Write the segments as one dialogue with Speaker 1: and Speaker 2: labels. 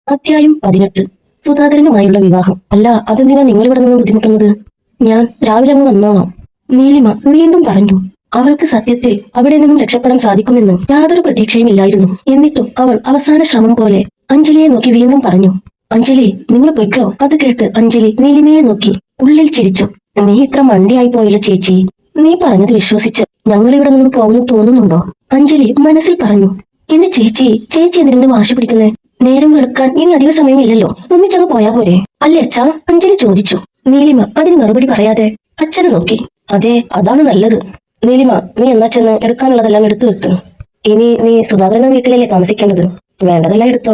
Speaker 1: അധ്യായം 18. സുധാകരനുമായുള്ള വിവാഹം. അല്ല, അതെന്തിനാ നിങ്ങൾ ഇവിടെ നിന്ന് ബുദ്ധിമുട്ടുന്നത്? ഞാൻ രാവിലെ അങ്ങ് വന്നോളാം. നീലിമ വീണ്ടും പറഞ്ഞു. അവൾക്ക് സത്യത്തിൽ അവിടെ നിന്നും രക്ഷപ്പെടാൻ സാധിക്കുമെന്ന് യാതൊരു പ്രതീക്ഷയും ഇല്ലായിരുന്നു. എന്നിട്ടും അവൾ അവസാന ശ്രമം പോലെ അഞ്ജലിയെ നോക്കി വീണ്ടും പറഞ്ഞു. അഞ്ജലി, നിങ്ങൾ പൊയ്ക്കോ. അത് കേട്ട് അഞ്ജലി നീലിമയെ നോക്കി ഉള്ളിൽ ചിരിച്ചു. നീ ഇത്ര മണ്ടിയായി പോയല്ലോ ചേച്ചി. നീ പറഞ്ഞത് വിശ്വസിച്ച് ഞങ്ങൾ ഇവിടെ നിന്ന് പോകുന്നു തോന്നുന്നുണ്ടോ? അഞ്ജലി മനസ്സിൽ പറഞ്ഞു. എന്നെ ചേച്ചി എന്തിനു വാശി പിടിക്കുന്നേ? നേരം വെളുക്കാൻ ഇനി അധിക സമയമില്ലല്ലോ, ഒന്നിച്ചങ്ങ് പോയാ പോരെ? അല്ലേ അച്ഛാ? അഞ്ജലി ചോദിച്ചു. നീലിമ അതിന് മറുപടി പറയാതെ അച്ഛനെ നോക്കി. അതെ, അതാണ് നല്ലത്. നീലിമ, നീ എന്നാ ചെന്ന് എടുക്കാനുള്ളതെല്ലാം എടുത്തു വെക്ക്. ഇനി നീ സുധാകരന്റെ വീട്ടിലല്ലേ താമസിക്കേണ്ടത്? വേണ്ടതെല്ലാം എടുത്തോ,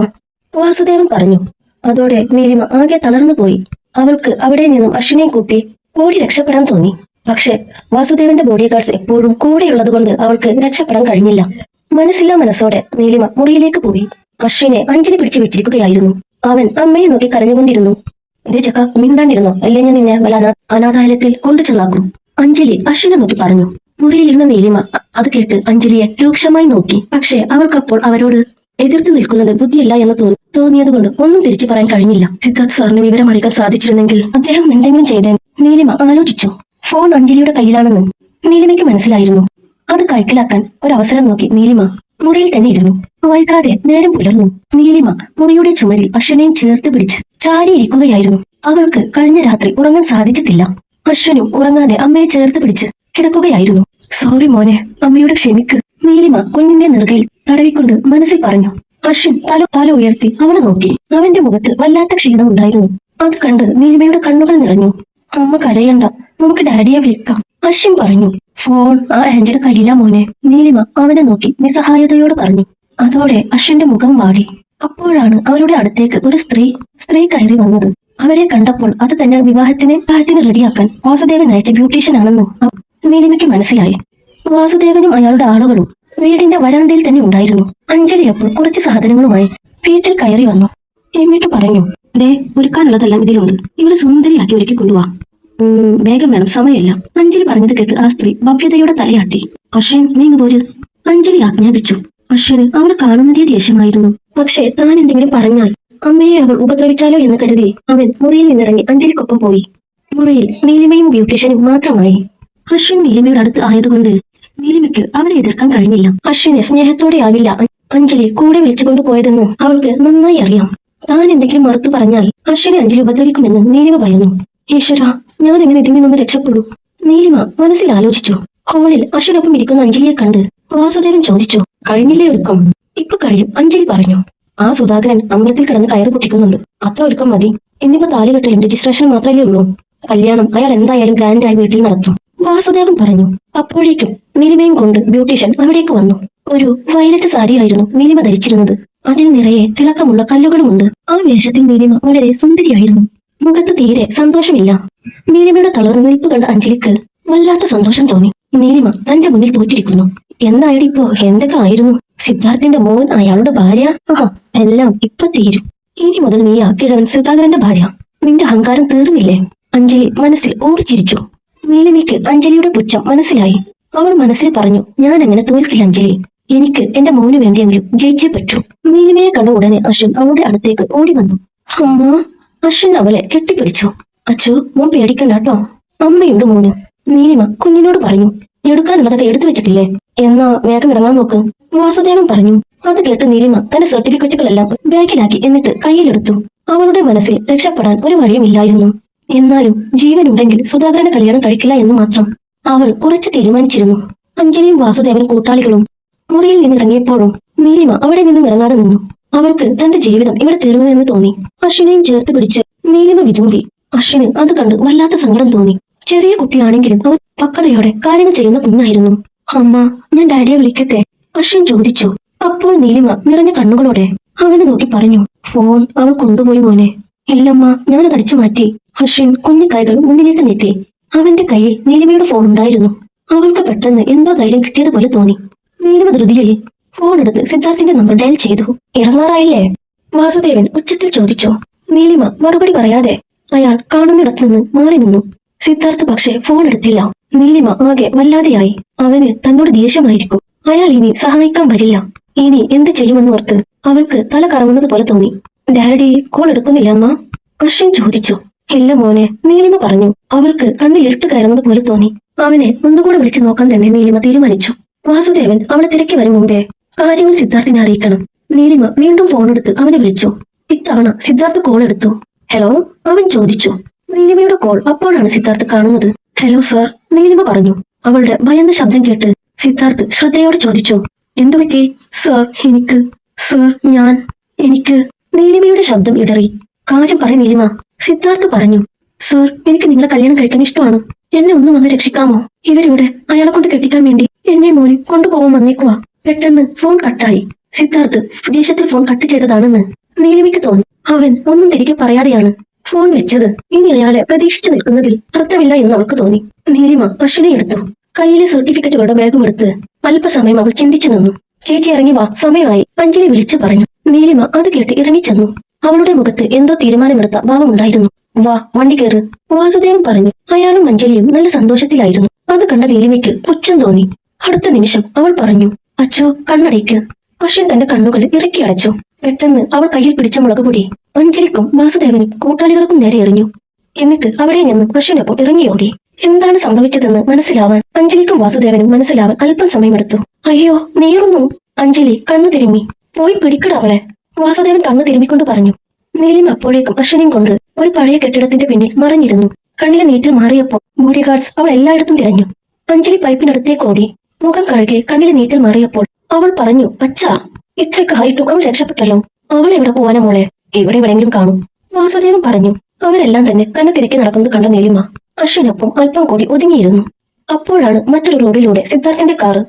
Speaker 1: വാസുദേവൻ പറഞ്ഞു. അതോടെ നീലിമ ആകെ തളർന്നു പോയി. അവൾക്ക് അവിടെ നിന്നും അശ്വിനെ കൂട്ടി ഓടി രക്ഷപ്പെടാൻ തോന്നി. പക്ഷെ വാസുദേവന്റെ ബോഡി ഗാർഡ്സ് എപ്പോഴും കൂടെയുള്ളത് കൊണ്ട് അവൾക്ക് രക്ഷപ്പെടാൻ കഴിഞ്ഞില്ല. മനസ്സില്ലാ മനസ്സോടെ നീലിമ മുറിയിലേക്ക് പോയി. അശ്വിനെ അഞ്ജലി പിടിച്ചു വെച്ചിരിക്കുകയായിരുന്നു. അവൻ അമ്മയെ നോക്കി കരഞ്ഞുകൊണ്ടിരുന്നു. ഇതേ ചക്ക, മിണ്ടാണ്ടിരുന്നോ, അല്ലേ ഞാൻ നിന്നെ വല്ല അനാഥാലയത്തിൽ കൊണ്ടു ചെന്നാക്കും, അഞ്ജലി അശ്വിനെ നോക്കി പറഞ്ഞു. മുറിയിലിരുന്ന നീലിമ അത് കേട്ട് അഞ്ജലിയെ രൂക്ഷമായി നോക്കി. പക്ഷേ അവൾക്കപ്പോൾ അവരോട് എതിർത്ത് നിൽക്കുന്നത് ബുദ്ധിയല്ല എന്ന് തോന്നിയതുകൊണ്ട് ഒന്നും തിരിച്ചു പറയാൻ കഴിഞ്ഞില്ല. സിദ്ധാർത്ഥ് സാറിന് വിവരം അറിയിക്കാൻ സാധിച്ചിരുന്നെങ്കിൽ അദ്ദേഹം എന്തെങ്കിലും ചെയ്തേ. നീലിമ ആലോചിച്ചു. ഫോൺ അഞ്ജലിയുടെ കയ്യിലാണെന്ന് നീലിമയ്ക്ക് മനസ്സിലായിരുന്നു. അത് കൈക്കലാക്കാൻ ഒരവസരം നോക്കി നീലിമ മുറിയിൽ തന്നെ ഇരുന്നു. വൈകാതെ നേരം പുലർന്നു. നീലിമ മുറിയുടെ ചുമരിൽ അശ്വനെയും ചേർത്ത് പിടിച്ച് ചാരിയിരിക്കുകയായിരുന്നു. അവൾക്ക് കഴിഞ്ഞ രാത്രി ഉറങ്ങാൻ സാധിച്ചിട്ടില്ല. അശ്വനും ഉറങ്ങാതെ അമ്മയെ ചേർത്ത് പിടിച്ച് കിടക്കുകയായിരുന്നു. സോറി മോനെ, അമ്മയോട് ക്ഷമിക്ക്, നീലിമ കുഞ്ഞിന്റെ നെറുകയിൽ തടവിക്കൊണ്ട് മനസ്സിൽ പറഞ്ഞു. അശ്വിൻ തല ഉയർത്തി അവളെ നോക്കി. അവന്റെ മുഖത്ത് വല്ലാത്ത ക്ഷീണം ഉണ്ടായിരുന്നു. അത് കണ്ട് നീലിമയുടെ കണ്ണുകൾ നിറഞ്ഞു. അമ്മ കരയണ്ട, നമുക്ക് ഡാഡിയെ വിളിക്കാം, അശ്വിൻ പറഞ്ഞു. ഫോൺ ആ ആന്റിയുടെ കയ്യിലാ മോനെ, നീലിമ അവനെ നോക്കി നിസ്സഹായതയോട് പറഞ്ഞു. അതോടെ അശ്വിന്റെ മുഖം വാടി. അപ്പോഴാണ് അവരുടെ അടുത്തേക്ക് ഒരു സ്ത്രീ കയറി വന്നത്. അവരെ കണ്ടപ്പോൾ അത് തന്നെ വിവാഹത്തിന് റെഡിയാക്കാൻ വാസുദേവൻ അയച്ച ബ്യൂട്ടീഷ്യൻ ആണെന്ന് നീലിമയ്ക്ക് മനസ്സിലായി. വാസുദേവനും അയാളുടെ ആളുകളും വീടിന്റെ വരാന്തയിൽ തന്നെ ഉണ്ടായിരുന്നു. അഞ്ജലി അപ്പോൾ കുറച്ച് സാധനങ്ങളുമായി വീട്ടിൽ കയറി വന്നു. എന്നിട്ട് പറഞ്ഞു, ദേ, ഒരുക്കാനുള്ളതെല്ലാം ഇതിലുണ്ട്, ഇവിടെ സുന്ദരിയാക്കി ഒരുക്കി കൊണ്ടുപോവാ. വേഗം വേണം, സമയമില്ല. അഞ്ജലി പറഞ്ഞത് കേട്ട് ആ സ്ത്രീ ഭവ്യതയോടെ തലയാട്ടി. അശ്വിൻ, നീങ്ങ് പോര്, അഞ്ജലി ആജ്ഞാപിച്ചു. അശ്വിന് അവളെ കാണുന്നതേ ദേഷ്യമായിരുന്നു. പക്ഷെ താൻ എന്തെങ്കിലും പറഞ്ഞാൽ അമ്മയെ അവൾ ഉപദ്രവിച്ചാലോ എന്ന് കരുതി അവൻ മുറിയിൽ നിന്നിറങ്ങി അഞ്ജലിക്കൊപ്പം പോയി. മുറിയിൽ നീലിമയും ബ്യൂട്ടീഷ്യനും മാത്രമായി. അശ്വിൻ നീലിമയുടെ അടുത്ത് ആയതുകൊണ്ട് നീലിമയ്ക്ക് അവളെ എതിർക്കാൻ കഴിഞ്ഞില്ല. അശ്വിനെ സ്നേഹത്തോടെ ആവില്ല അഞ്ജലി കൂടെ വിളിച്ചുകൊണ്ടു പോയതെന്ന് അവൾക്ക് നന്നായി അറിയാം. താൻ എന്തെങ്കിലും മറുത്തു പറഞ്ഞാൽ അശ്വിനെ അഞ്ജലി ഉപദ്രവിക്കുമെന്ന് നീലിമ ഭയന്നു. ഈശ്വര, ഞാൻ എങ്ങനെ ഇതിൽ നിന്നും രക്ഷപ്പെടൂ? നീലിമ മനസ്സിൽ ആലോചിച്ചു. ഹോളിൽ അശ്വിനൊപ്പം ഇരിക്കുന്ന അഞ്ജലിയെ കണ്ട് വാസുദേവൻ ചോദിച്ചു. കഴിഞ്ഞില്ലേ ഒരുക്കം? ഇപ്പൊ കഴിയും, അഞ്ജലി പറഞ്ഞു. ആ സുധാകരൻ അമ്പലത്തിൽ കിടന്ന് കയറ് പൊട്ടിക്കുന്നുണ്ട്, അത്ര ഒരുക്കം മതി. ഇന്നിപ്പോ താലികെട്ടലും രജിസ്ട്രേഷനും മാത്രമല്ലേ ഉള്ളൂ. കല്യാണം അയാൾ എന്തായാലും ഗ്രാൻഡായി വീട്ടിൽ നടത്തും, വാസുദേവൻ പറഞ്ഞു. അപ്പോഴേക്കും നീലിമയും കൊണ്ട് ബ്യൂട്ടീഷ്യൻ അവിടേക്ക് വന്നു. ഒരു വയലറ്റ് സാരിയായിരുന്നു നീലിമ ധരിച്ചിരുന്നത്. അതിൽ നിറയെ തിളക്കമുള്ള കല്ലുകളുമുണ്ട്. ആ വേഷത്തിൽ നീലിമ വളരെ സുന്ദരിയായിരുന്നു. മുഖത്ത് തീരെ സന്തോഷമില്ല. നീലിമയുടെ തളർന്ന നിൽപ്പ് കണ്ട അഞ്ജലിക്ക് വല്ലാത്ത സന്തോഷം തോന്നി. നീലിമ തന്റെ മുന്നിൽ തോറ്റിരിക്കുന്നു. എന്തായാലും ഇപ്പോ എന്തൊക്കെ ആയിരുന്നു? സിദ്ധാർത്ഥിന്റെ മോൻ, അയാളുടെ ഭാര്യ, എല്ലാം ഇപ്പൊ തീരും. ഇനി മുതൽ നീ ആക്കിയിടവൻ സുധാകരന്റെ ഭാര്യ. നിന്റെ അഹങ്കാരം തീർന്നില്ലേ? അഞ്ജലി മനസ്സിൽ ഓടിച്ചിരിച്ചു. നീലിമയ്ക്ക് അഞ്ജലിയുടെ പുച്ഛം മനസ്സിലായി. അവൾ മനസ്സിൽ പറഞ്ഞു, ഞാൻ അങ്ങനെ തോൽക്കില്ല അഞ്ജലി, എനിക്ക് എന്റെ മോന് വേണ്ടിയെങ്കിലും ജയിച്ചേ പറ്റൂ. നീലിമയെ കണ്ട ഉടനെ അശ്വിൻ അവളുടെ അടുത്തേക്ക് ഓടി വന്നു. അമ്മ, അശ്വിൻ അവളെ കെട്ടിപ്പിടിച്ചു. അച്ചു, മോൻ പേടിക്കണ്ട കേട്ടോ, അമ്മയുണ്ട് മോന്, നീലിമ കുഞ്ഞിനോട് പറഞ്ഞു. എടുക്കാനുള്ളതൊക്കെ എടുത്തു വെച്ചിട്ടില്ലേ? എന്നാ വേഗം ഇറങ്ങാൻ നോക്ക്, വാസുദേവൻ പറഞ്ഞു. അത് കേട്ട് നീലിമ തന്റെ സർട്ടിഫിക്കറ്റുകളെല്ലാം ബാഗിലാക്കി എന്നിട്ട് കയ്യിലെടുത്തു. അവളുടെ മനസ്സിൽ രക്ഷപ്പെടാൻ ഒരു വഴിയും ഇല്ലായിരുന്നു. എന്നാലും ജീവനുണ്ടെങ്കിൽ സുധാകരന്റെ കല്യാണം കഴിക്കില്ല എന്ന് മാത്രം അവൾ ഉറച്ചു തീരുമാനിച്ചിരുന്നു. അഞ്ജലിയും വാസുദേവൻ കൂട്ടാളികളും മുറിയിൽ നിന്നിറങ്ങിയപ്പോഴും നീലിമ അവിടെ നിന്നും ഇറങ്ങാതെ നിന്നു. അവൾക്ക് തന്റെ ജീവിതം ഇവിടെ തീർന്നു എന്ന് തോന്നി. അശ്വിനെയും ചേർത്ത് പിടിച്ച് നീലിമ വിതുമ്പി. അശ്വിന് അത് കണ്ട് വല്ലാത്ത സങ്കടം തോന്നി. ചെറിയ കുട്ടിയാണെങ്കിലും അവൻ പക്വതയോടെ കാര്യങ്ങൾ ചെയ്യുന്ന കുഞ്ഞായിരുന്നു. അമ്മ, ഞാൻ ഡാഡിയെ വിളിക്കട്ടെ, അശ്വിൻ ചോദിച്ചു. അപ്പോൾ നീലിമ നിറഞ്ഞ കണ്ണുകളോടെ അവനെ നോക്കി പറഞ്ഞു. ഫോൺ അവൾ കൊണ്ടുപോയി മോനെ. ഇല്ലമ്മ, ഞാനത് അടിച്ചു മാറ്റി. അശ്വിൻ കുഞ്ഞു കൈകൾ മുന്നിലേക്ക് നീട്ടി. അവന്റെ കയ്യിൽ നീലിമയുടെ ഫോൺ ഉണ്ടായിരുന്നു. അവൾക്ക് പെട്ടെന്ന് എന്തോ ധൈര്യം കിട്ടിയതുപോലെ തോന്നി. നീലിമ ധൃതിയിൽ ഫോൺ എടുത്ത് സിദ്ധാർത്ഥിന്റെ നമ്പർ ഡയൽ ചെയ്തു. ഇറങ്ങാറായില്ലേ? വാസുദേവൻ ഉച്ചത്തിൽ ചോദിച്ചു. നീലിമ മറുപടി പറയാതെ അയാൾ കാണുന്നിടത്തു നിന്ന് മാറി നിന്നു. സിദ്ധാർത്ഥ് പക്ഷെ ഫോൺ എടുത്തില്ല. നീലിമ ആകെ വല്ലാതെയായി. അവന് തന്നോട് ദേഷ്യമായിരിക്കും. അയാൾ ഇനി സഹായിക്കാൻ വരില്ല. ഇനി എന്ത് ചെയ്യുമെന്ന് ഓർത്ത് അവൾക്ക് തല കറങ്ങുന്നത് പോലെ തോന്നി. ഡാഡി കോൾ എടുക്കുന്നില്ല അമ്മ? അശ്വിൻ ചോദിച്ചു. ഇല്ല മോനെ, നീലിമ പറഞ്ഞു. അവൾക്ക് കണ്ണിൽ ഇരുട്ട് കയറുന്നത് പോലെ തോന്നി. അവനെ ഒന്നുകൂടെ വിളിച്ചു നോക്കാൻ തന്നെ നീലിമ തീരുമാനിച്ചു. വാസുദേവൻ അവളെ തിരക്കി വരും മുമ്പേ കാര്യങ്ങൾ സിദ്ധാർത്ഥിനെ അറിയിക്കണം. നീലിമ വീണ്ടും ഫോണെടുത്ത് അവനെ വിളിച്ചു. ഇത്തവണ സിദ്ധാർത്ഥ് കോൾ എടുത്തു. ഹലോ, അവൻ ചോദിച്ചു. നീലിമയുടെ കോൾ അപ്പോഴാണ് സിദ്ധാർത്ഥ് കാണുന്നത്. ഹലോ സർ, നീലിമ പറഞ്ഞു. അവളുടെ ഭയന്ന ശബ്ദം കേട്ട് സിദ്ധാർത്ഥ് ശ്രദ്ധയോടെ ചോദിച്ചു. എന്തു പറ്റി? സർ സർ എനിക്ക് നീലിമയുടെ ശബ്ദം ഇടറി. കാര്യം പറ നീലിമ, സിദ്ധാർത്ഥ് പറഞ്ഞു. സർ, എനിക്ക് നിങ്ങളെ കല്യാണം കഴിക്കാൻ ഇഷ്ടമാണ്. എന്നെ ഒന്ന് വന്ന് രക്ഷിക്കാമോ? ഇവരിവിടെ അയാളെ കൊണ്ട് കെട്ടിക്കാൻ വേണ്ടി എന്നെ മോനെ കൊണ്ടുപോകാൻ വന്നേക്കുവാ. പെട്ടെന്ന് ഫോൺ കട്ടായി. സിദ്ധാർത്ഥ് ദേഷ്യത്തിൽ ഫോൺ കട്ട് ചെയ്തതാണെന്ന് നീലിമയ്ക്ക് തോന്നി. അവൻ ഒന്നും തിരികെ പറയാതെയാണ് ഫോൺ വെച്ചത്. ഇനി അയാളെ പ്രതീക്ഷിച്ചു നിൽക്കുന്നതിൽ അർത്ഥമില്ല എന്ന് അവൾക്ക് തോന്നി. നീലിമ അശ്വിനെ എടുത്തു. കയ്യിലെ സർട്ടിഫിക്കറ്റുകളുടെ ബാഗും എടുത്ത് അല്പസമയം അവൾ ചിന്തിച്ചു നിന്നു. ചേച്ചി ഇറങ്ങി വാ, സമയമായി, അഞ്ജലി വിളിച്ചു പറഞ്ഞു. നീലിമ അത് കേട്ട് ഇറങ്ങിച്ചെന്നു. അവളുടെ മുഖത്ത് എന്തോ തീരുമാനമെടുത്ത ഭാവമുണ്ടായിരുന്നു. വാ, വണ്ടി കയറ്, വാസുദേവൻ പറഞ്ഞു. അയാളും അഞ്ജലിയും നല്ല സന്തോഷത്തിലായിരുന്നു. അത് കണ്ട നീലിമയ്ക്ക് പുച്ഛം തോന്നി. അടുത്ത നിമിഷം അവൾ പറഞ്ഞു, അച്ചോ കണ്ണടയ്ക്ക്. അശ്വിൻ തന്റെ കണ്ണുകൾ ഇറക്കി അടച്ചു. പെട്ടെന്ന് അവൾ കയ്യിൽ പിടിച്ച മുളകുപൊടി അഞ്ജലിക്കും വാസുദേവനും കൂട്ടാളികൾക്കും നേരെ എറിഞ്ഞു. എന്നിട്ട് അവിടെ നിന്നും അശ്വിനൊപ്പം ഇറങ്ങിയോടി. എന്താണ് സംഭവിച്ചതെന്ന് മനസ്സിലാവാൻ അഞ്ജലിക്കും വാസുദേവനും മനസ്സിലാവാൻ അല്പം സമയമെടുത്തു. അയ്യോ, നീറുന്നു. അഞ്ജലി കണ്ണു തിരുമ്മി. പോയി പിടിക്കട അവളെ, വാസുദേവൻ കണ്ണു തിരുമ്മിക്കൊണ്ട് പറഞ്ഞു. നീലിമ അപ്പോഴേക്കും അശ്വിനെയും കൊണ്ട് ഒരു പഴയ കെട്ടിടത്തിന്റെ പിന്നിൽ മറഞ്ഞിരുന്നു. കണ്ണിലെ നീറ്റിൽ മാറിയപ്പോൾ ബോഡി ഗാർഡ്സ് അവൾ എല്ലായിടത്തും തിരഞ്ഞു. അഞ്ജലി പൈപ്പിനടുത്തേക്ക് ഓടി. മുഖം കഴുകി കണ്ണിലെ നീറ്റിൽ മാറിയപ്പോൾ അവൾ പറഞ്ഞു, അച്ഛാ, ഇത്രയൊക്കെ ആയിട്ടും അവൾ രക്ഷപ്പെട്ടല്ലോ. അവൾ എവിടെ പോവാനാ മോളെ? ഇവിടെ എവിടെയെങ്കിലും കാണും, വാസുദേവൻ പറഞ്ഞു. അവരെല്ലാം തന്നെ തിരക്കി നടക്കുന്നത് കണ്ട നീലിമ അശ്വിനൊപ്പം അല്പം കൂടി ഒതുങ്ങിയിരുന്നു. അപ്പോഴാണ് മറ്റൊരു റോഡിലൂടെ സിദ്ധാർത്ഥിന്റെ കാറ്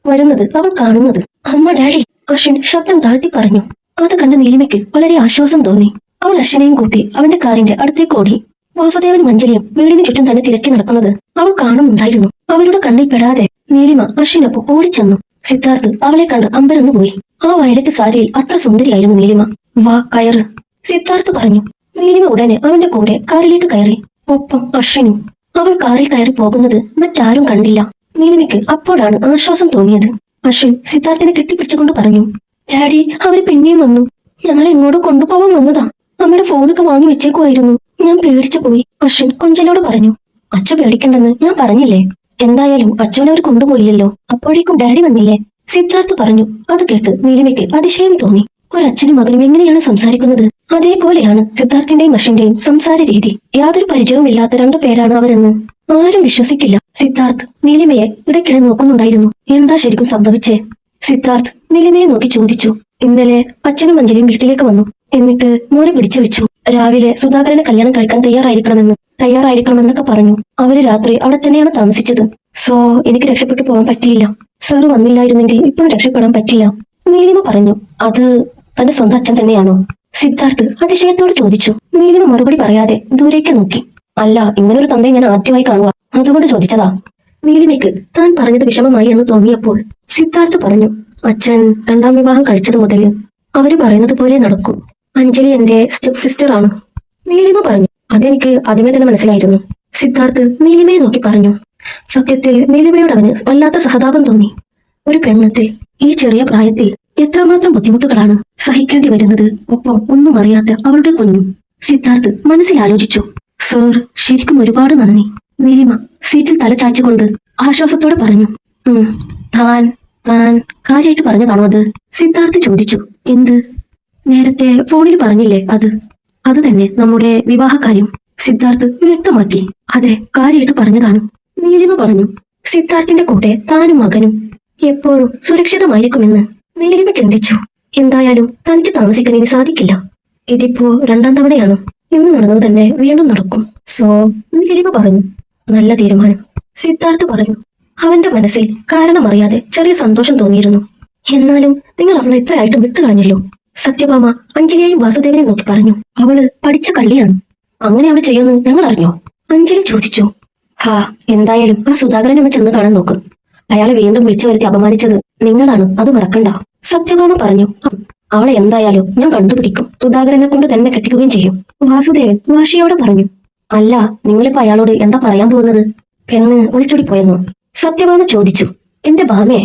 Speaker 1: വരുന്നത് അവൾ കാണുന്നത്. അമ്മ, ഡാഡി, അശ്വിൻ ശബ്ദം താഴ്ത്തി പറഞ്ഞു. അത് കണ്ട നീലിമയ്ക്ക് വളരെ ആശ്വാസം തോന്നി. അവൾ അശ്വിനെയും കൂട്ടി അവന്റെ കാറിന്റെ അടുത്തേക്ക് ഓടി. വാസുദേവനും അഞ്ജലിയും വീടിന് ചുറ്റും തന്നെ തിരക്കി നടക്കുന്നത് അവൾ കാണുന്നുണ്ടായിരുന്നു. അവരുടെ കണ്ണിൽ പെടാതെ നീലിമ അശ്വിനൊപ്പം ഓടിച്ചെന്നു. സിദ്ധാർത്ഥ് അവളെ കണ്ട് അമ്പരന്നു പോയി. ആ വയലറ്റ് സാരിയിൽ അത്ര സുന്ദരിയായിരുന്നു നീലിമ. വാ, കയറ്, സിദ്ധാർത്ഥ് പറഞ്ഞു. നീലിമ ഉടനെ അവന്റെ കൂടെ കാറിലേക്ക് കയറി. ഒപ്പം അശ്വിനും. അവൾ കാറിൽ കയറി പോകുന്നത് മറ്റാരും കണ്ടില്ല. നീലിമയ്ക്ക് അപ്പോഴാണ് ആശ്വാസം തോന്നിയത്. അശ്വിൻ സിദ്ധാർത്ഥിനെ കെട്ടിപ്പിടിച്ചുകൊണ്ട് പറഞ്ഞു, ഡാഡി, അവര് പിന്നെയും വന്നു. ഞങ്ങളെ എങ്ങോട്ടോ കൊണ്ടുപോകാൻ വന്നതാ. അമ്മയുടെ ഫോണൊക്കെ വാങ്ങി വെച്ചേക്കുമായിരുന്നു. ഞാൻ പേടിച്ചു പോയി, അശ്വിൻ കൊഞ്ചലോട് പറഞ്ഞു. അച്ഛ പേടിക്കണ്ടെന്ന് ഞാൻ പറഞ്ഞില്ലേ. എന്തായാലും അച്ഛനെ അവർ കൊണ്ടുപോയില്ലല്ലോ. അപ്പോഴേക്കും ഡാഡി വന്നില്ലേ, സിദ്ധാർത്ഥ് പറഞ്ഞു. അത് കേട്ട് നീലിമയ്ക്ക് അതിശയം തോന്നി. ഒരച്ഛനും മകനും എങ്ങനെയാണ് സംസാരിക്കുന്നത്, അതേപോലെയാണ് സിദ്ധാർത്ഥിന്റെയും അശ്വിന്റെയും സംസാര രീതി. യാതൊരു പരിചയവുമില്ലാത്ത രണ്ടു പേരാണ് അവരെന്ന് ആരും വിശ്വസിക്കില്ല. സിദ്ധാർത്ഥ് നീലിമയെ ഇടയ്ക്കിടെ നോക്കുന്നുണ്ടായിരുന്നു. എന്താ ശരിക്കും സംഭവിച്ചേ? സിദ്ധാർത്ഥ് നീലിമയെ നോക്കി ചോദിച്ചു. ഇന്നലെ അച്ഛനും അഞ്ജലിയും വീട്ടിലേക്ക് വന്നു. എന്നിട്ട് മോനെ പിടിച്ചു വെച്ചു. രാവിലെ സുധാകരനെ കല്യാണം കഴിക്കാൻ തയ്യാറായിരിക്കണമെന്നൊക്കെ പറഞ്ഞു. അവര് രാത്രി അവിടെ തന്നെയാണ് താമസിച്ചത്. സോ എനിക്ക് രക്ഷപ്പെട്ടു പോകാൻ പറ്റിയില്ല. സാർ വന്നില്ലായിരുന്നെങ്കിൽ ഇപ്പോഴും രക്ഷപ്പെടാൻ പറ്റില്ല, നീലിമ പറഞ്ഞു. അത് തന്റെ സ്വന്തം അച്ഛൻ തന്നെയാണോ? സിദ്ധാർത്ഥ് അതിശയത്തോട് ചോദിച്ചു. നീലിമ മറുപടി പറയാതെ ദൂരേക്ക് നോക്കി. അല്ല, ഇങ്ങനൊരു തന്തയെ ഞാൻ ആദ്യമായി കാണുക, അതുകൊണ്ട് ചോദിച്ചതാ. നീലിമയ്ക്ക് താൻ പറഞ്ഞത് വിഷമമായി എന്ന് തോന്നിയപ്പോൾ സിദ്ധാർത്ഥ് പറഞ്ഞു, അച്ഛൻ രണ്ടാം വിവാഹം കഴിച്ചത് മുതൽ അവര് പറയുന്നത് പോലെ നടക്കും. അഞ്ജലി എന്റെ സ്റ്റെപ്പ് സിസ്റ്റർ ആണ്, നീലിമ പറഞ്ഞു. അതെനിക്ക് ആദ്യമേ തന്നെ മനസ്സിലായിരുന്നു, സിദ്ധാർത്ഥ് നീലിമയെ നോക്കി പറഞ്ഞു. സത്യത്തിൽ നീലിമയോട് അവന് വല്ലാത്ത സഹതാപം തോന്നി. ഒരു പെണ്ണത്തിൽ ഈ ചെറിയ പ്രായത്തിൽ എത്രമാത്രം ബുദ്ധിമുട്ടുകളാണ് സഹിക്കേണ്ടി വരുന്നത്. ഒപ്പം ഒന്നും അറിയാത്ത അവളുടെ കുഞ്ഞു. സിദ്ധാർത്ഥ് മനസ്സിൽ ആലോചിച്ചു. സർ, ശരിക്കും ഒരുപാട് നന്ദി, നീലിമ സീറ്റിൽ തല ചായ്ച്ചുകൊണ്ട് ആശ്വാസത്തോടെ പറഞ്ഞു. താൻ കാര്യമായിട്ട് പറഞ്ഞതാണോ അത്? സിദ്ധാർത്ഥ് ചോദിച്ചു. എന്ത്? നേരത്തെ ഫോണിൽ പറഞ്ഞില്ലേ അത് തന്നെ, നമ്മുടെ വിവാഹകാര്യം, സിദ്ധാർത്ഥ് വ്യക്തമാക്കി. അതെ, കാര്യമായിട്ട് പറഞ്ഞതാണ്, നീലിമ പറഞ്ഞു. സിദ്ധാർത്ഥിന്റെ കൂടെ താനും മകനും എപ്പോഴും സുരക്ഷിതമായിരിക്കുമെന്ന് നീലിമ ചിന്തിച്ചു. എന്തായാലും തനിച്ച് താമസിക്കാൻ ഇനി സാധിക്കില്ല. ഇതിപ്പോ രണ്ടാം തവണയാണ്. ഇന്ന് നടന്നത് തന്നെ വീണ്ടും നടക്കും. സോ, നീലിമ പറഞ്ഞു. നല്ല തീരുമാനം, സിദ്ധാർത്ഥ് പറഞ്ഞു. അവന്റെ മനസ്സിൽ കാരണമറിയാതെ ചെറിയ സന്തോഷം തോന്നിയിരുന്നു. എന്നാലും നിങ്ങൾ അവളെ എത്രയായിട്ടും വിട്ടുകളഞ്ഞല്ലോ. സത്യഭാമ അഞ്ജലിയെയും വാസുദേവനെയും നോക്കി പറഞ്ഞു. അവള് പഠിച്ച കള്ളിയാണ്. അങ്ങനെ അവള് ചെയ്യുമെന്ന് ഞങ്ങൾ അറിഞ്ഞോ? അഞ്ജലി ചോദിച്ചു. എന്തായാലും ആ സുധാകരൻ ഒന്ന് ചെന്ന് കാണാൻ നോക്ക്. അയാളെ വീണ്ടും വിളിച്ചു വരുത്തി അപമാനിച്ചത് നിങ്ങളാണ്, അത് മറക്കണ്ട, സത്യഭാമ പറഞ്ഞു. അവളെ എന്തായാലും ഞാൻ കണ്ടുപിടിക്കും. സുധാകരനെ കൊണ്ട് തന്നെ കെട്ടിക്കുകയും ചെയ്യും, വാസുദേവൻ വാശിയോടെ പറഞ്ഞു. അല്ല, നിങ്ങളിപ്പോ അയാളോട് എന്താ പറയാൻ പോകുന്നത്? പെണ്ണ് ഒളിച്ചോടി പോയെന്നോ? സത്യഭാമ ചോദിച്ചു. എന്റെ ഭാമയെ,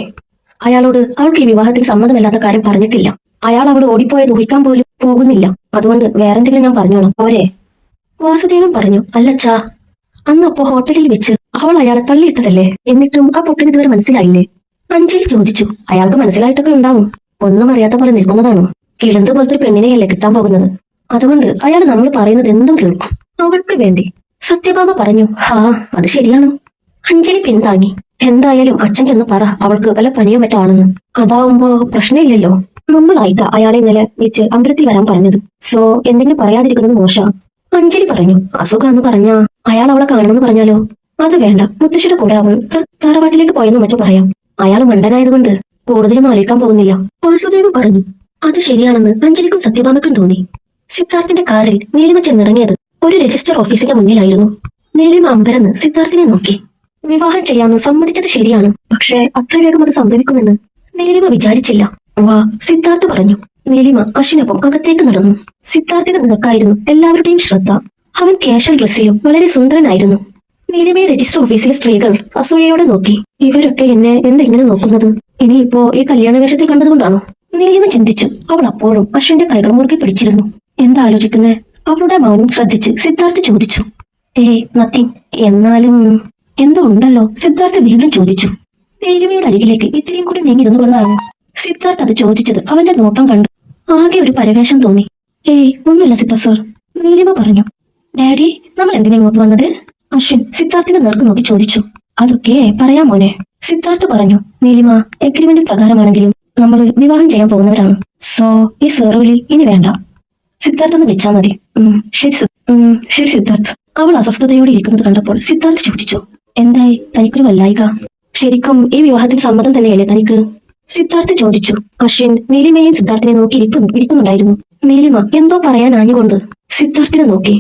Speaker 1: അയാളോട് അവൾക്ക് ഈ വിവാഹത്തിൽ സമ്മതമില്ലാത്ത കാര്യം പറഞ്ഞിട്ടില്ല. അയാൾ അവിടെ ഓടിപ്പോയത് ഊഹിക്കാൻ പോലും പോകുന്നില്ല. അതുകൊണ്ട് വേറെന്തെങ്കിലും ഞാൻ പറഞ്ഞോളാം പോരെ? വാസുദേവൻ പറഞ്ഞു. അല്ലച്ചാ, അന്നപ്പോ ഹോട്ടലിൽ വെച്ച് അവൾ അയാളെ തള്ളിയിട്ടതല്ലേ? എന്നിട്ടും ആ പൊട്ടിന് ഇതുവരെ മനസ്സിലായില്ലേ? അഞ്ജലി ചോദിച്ചു. അയാൾക്ക് മനസ്സിലായിട്ടൊക്കെ ഉണ്ടാവും. ഒന്നും അറിയാത്ത പോലെ നിൽക്കുന്നതാണോ? കിളന്ത് പോലത്തെ ഒരു പെണ്ണിനെയല്ലേ കിട്ടാൻ പോകുന്നത്. അതുകൊണ്ട് അയാൾ നമ്മൾ പറയുന്നത് എന്തും കേൾക്കും. അവൾക്ക് വേണ്ടി. സത്യഭാമ പറഞ്ഞു. ഹാ, അത് ശരിയാണ്. അഞ്ജലി പിന്താങ്ങി. എന്തായാലും അച്ഛൻ ചെന്ന് പറ അവൾക്ക് വല്ല പനിയോ മറ്റോ ആണെന്ന്. അതാവുമ്പോ പ്രശ്നമില്ലല്ലോ. നമ്മളായിട്ടാ അയാളെ ഇന്നലെ വിളിച്ച് അമ്പലത്തിൽ വരാൻ പറഞ്ഞത്. സോ എന്തെങ്കിലും പറയാതിരിക്കുന്നത് മോശം. അഞ്ജലി പറഞ്ഞു. അസുഖാന്ന് പറഞ്ഞാ അയാൾ അവളെ കാണണമെന്ന് പറഞ്ഞാലോ? അത് വേണ്ട. മുത്തശ്ശിയുടെ കൂടെ അവൾ തറവാട്ടിലേക്ക് പോയെന്ന് മറ്റോ പറയാം. അയാൾ മണ്ടനായതുകൊണ്ട് കൂടുതലൊന്നും ആലോചിക്കാൻ പോകുന്നില്ല. വാസുദേവ് പറഞ്ഞു. അത് ശരിയാണെന്ന് അഞ്ജലിക്കും സത്യഭാമയ്ക്കും തോന്നി. സിദ്ധാർത്ഥിന്റെ കാറിൽ നീലിമ ചെന്നിറങ്ങിയത് ഒരു രജിസ്റ്റർ ഓഫീസിന്റെ മുന്നിലായിരുന്നു. നീലിമ അമ്പരന്ന് സിദ്ധാർത്ഥിനെ നോക്കി. വിവാഹം ചെയ്യാന്ന് സമ്മതിച്ചത് ശരിയാണ്, പക്ഷേ അത്ര വേഗം അത് സംഭവിക്കുമെന്ന് നീലിമ വിചാരിച്ചില്ല. വാ, സിദ്ധാർത്ഥ് പറഞ്ഞു. നീലിമ അശ്വിനൊപ്പം അകത്തേക്ക് നടന്നു. സിദ്ധാർത്ഥിന്റെ നേർക്കായിരുന്നു എല്ലാവരുടെയും ശ്രദ്ധ. അവൻ കാഷ്വൽ ഡ്രസ്സിലും വളരെ സുന്ദരനായിരുന്നു. നീലിമയെ രജിസ്റ്റർ ഓഫീസിലെ സ്ത്രീകൾ അസൂയയോടെ നോക്കി. ഇവരൊക്കെ എന്നെ എന്തെങ്ങനെ നോക്കുന്നത്? ഇനിയിപ്പോ ഈ കല്യാണ വേഷത്തിൽ കണ്ടതുകൊണ്ടാണോ? നീലിമ ചിന്തിച്ചു. അവൾ അപ്പോഴും അശ്വിന്റെ കൈകൾ മുറുകെ പിടിച്ചിരുന്നു. എന്താ ആലോചിക്കുന്നേ? അവളുടെ മൗനം ശ്രദ്ധിച്ച് സിദ്ധാർത്ഥ് ചോദിച്ചു. നത്തിങ്. എന്നാലും എന്തോ ഉണ്ടല്ലോ? സിദ്ധാർത്ഥ് വീണ്ടും ചോദിച്ചു. നീലിമയുടെ അരികിലേക്ക് ഇത്തിരിയും കൂടി നീങ്ങിയിരുന്നു കൊണ്ടാണ് സിദ്ധാർത്ഥ് അത് ചോദിച്ചത്. അവന്റെ നോട്ടം കണ്ടു ആകെ ഒരു പരവേശം തോന്നി. ഒന്നുമില്ല സിദ്ധ സർ, നീലിമ പറഞ്ഞു. ഡാഡി, നമ്മൾ എന്തിനാ ഇങ്ങോട്ട് വന്നത്? അശ്വിൻ സിദ്ധാർത്ഥിന്റെ നേർക്ക് നോക്കി ചോദിച്ചു. അതൊക്കെ പറയാം മോനെ, സിദ്ധാർത്ഥ് പറഞ്ഞു. നീലിമ, എഗ്രിമെന്റ് പ്രകാരമാണെങ്കിലും നമ്മൾ വിവാഹം ചെയ്യാൻ പോകുന്നവരാണ്. സോ ഈ സെറുവിളി ഇനി വേണ്ട. സിദ്ധാർത്ഥ് എന്ന് വിളിച്ചാൽ മതി. ശരി സിദ്ധാർത്ഥ്. അവൾ അസ്വസ്ഥതയോടെ ഇരിക്കുന്നത് കണ്ടപ്പോൾ സിദ്ധാർത്ഥ് ചോദിച്ചു. എന്തായി, തനിക്കൊരു വല്ലായിക? ശരിക്കും ഈ വിവാഹത്തിൽ സമ്മതം തന്നെയല്ലേ തനിക്ക്? സിദ്ധാർത്ഥ് ചോദിച്ചു. അശ്വിൻ നീലിമയെയും സിദ്ധാർത്ഥിനെ നോക്കി ഇരിക്കുന്നുണ്ടായിരുന്നു. നീലിമ എന്തോ പറയാൻ ആഞ്ഞുകൊണ്ട് സിദ്ധാർത്ഥിനെ നോക്കി.